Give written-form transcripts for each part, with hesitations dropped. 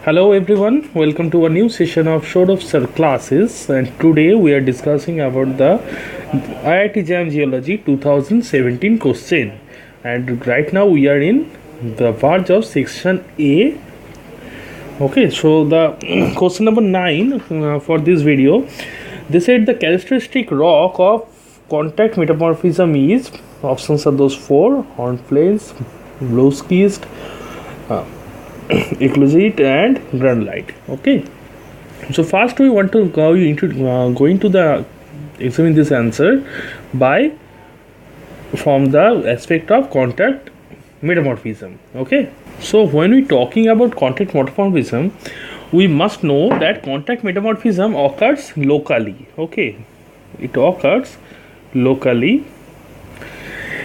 Hello everyone, welcome to a new session of Short of Sir classes, and today we are discussing about the IIT Jam Geology 2017 question, and right now we are in the verge of section A. Okay, so the question number 9 for this video, they said the characteristic rock of contact metamorphism is, options are those four: hornflakes, blue schist, eclogite and granulite. Okay, so first we want to go into the examine this answer by from the aspect of contact metamorphism. Okay, so when we talking about contact metamorphism, we must know that contact metamorphism occurs locally. Okay, it occurs locally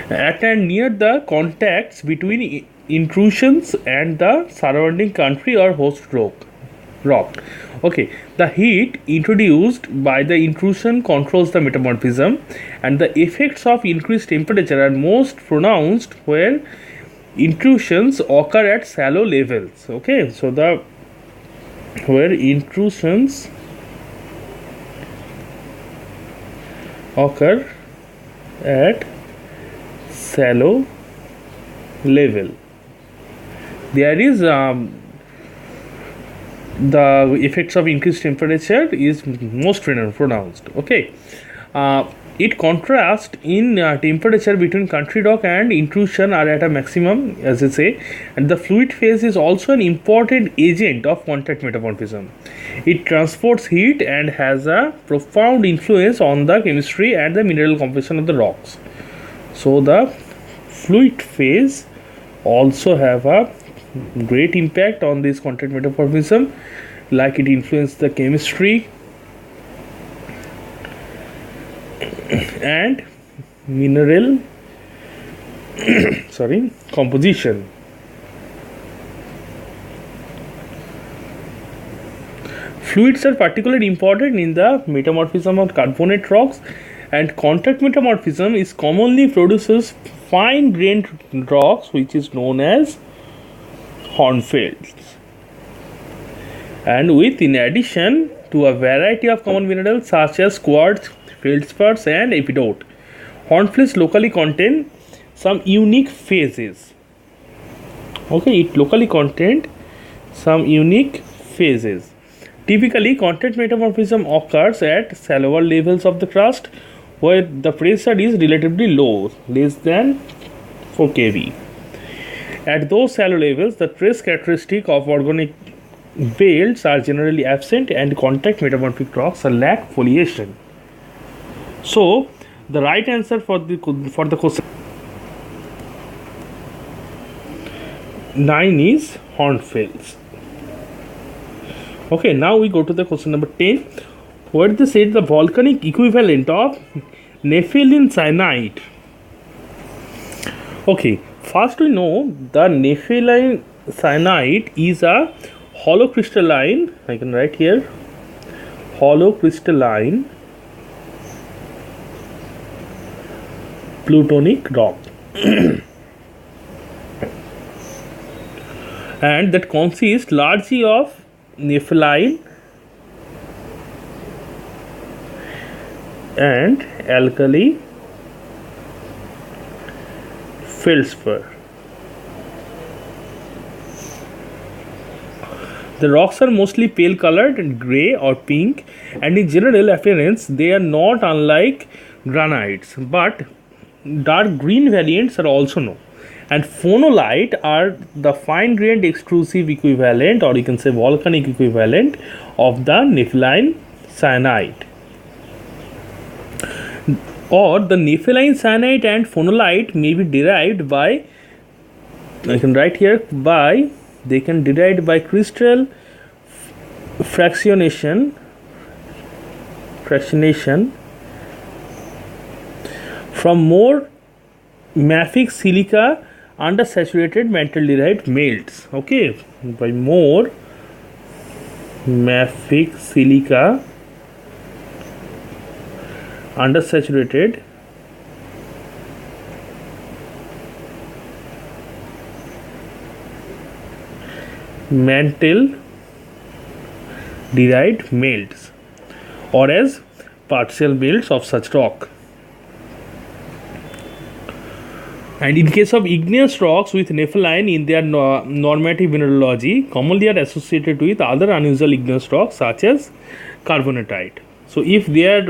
at and near the contacts between intrusions and the surrounding country or host rock. Okay, the heat introduced by the intrusion controls the metamorphism, and the effects of increased temperature are most pronounced where intrusions occur at shallow levels. Okay, so the where intrusions occur at shallow level, there is the effects of increased temperature is most pronounced. Okay, it contrast in temperature between country rock and intrusion are at a maximum, as I say, and the fluid phase is also an important agent of contact metamorphism. It transports heat and has a profound influence on the chemistry and the mineral composition of the rocks. So the fluid phase also have a great impact on this contact metamorphism, like it influences the chemistry and mineral composition. Fluids are particularly important in the metamorphism of carbonate rocks, and contact metamorphism is commonly produces fine grained rocks, which is known as hornfels, and with in addition to a variety of common minerals such as quartz, feldspars and epidote. Hornfels locally contain some unique phases. Okay, it locally contained some unique phases. Typically, contact metamorphism occurs at shallower levels of the crust where the pressure is relatively low, less than 4 kV. At those shallow levels, the trace characteristic of organic belts are generally absent and contact metamorphic rocks lack foliation. So, the right answer for the question 9 is hornfels. Okay, now we go to the question number 10, where they said the volcanic equivalent of nepheline cyanide. Okay, first we know the nepheline cyanide is a holocrystalline, I can write here, holocrystalline plutonic rock and that consists largely of nepheline and alkali feldspar. The rocks are mostly pale colored and grey or pink, and in general appearance they are not unlike granites, but dark green variants are also known. And phonolite are the fine grained extrusive equivalent, or you can say volcanic equivalent of the nepheline cyanide. Or the nepheline cyanide and phonolite may be derived by, I can write here, by they can derived by crystal fractionation from more mafic silica undersaturated mantle derived melts. Okay, by more mafic silica undersaturated mantle derived melts or as partial melts of such rock. And in case of igneous rocks with nepheline in their normative mineralogy, commonly are associated with other unusual igneous rocks such as carbonatite. So if they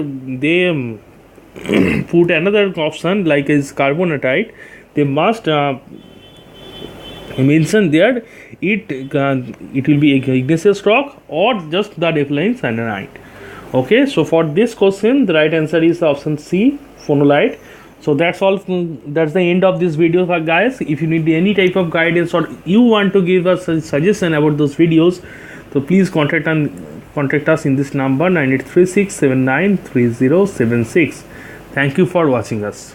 put another option like is carbonatite, they must mention there it will be igneous rock or just the nepheline syenite. Okay, so for this question the right answer is option C, phonolite. So that's all. That's the end of this video, guys. If you need any type of guidance or you want to give us a suggestion about those videos, so please contact us in this number 9836793076. Thank you for watching us.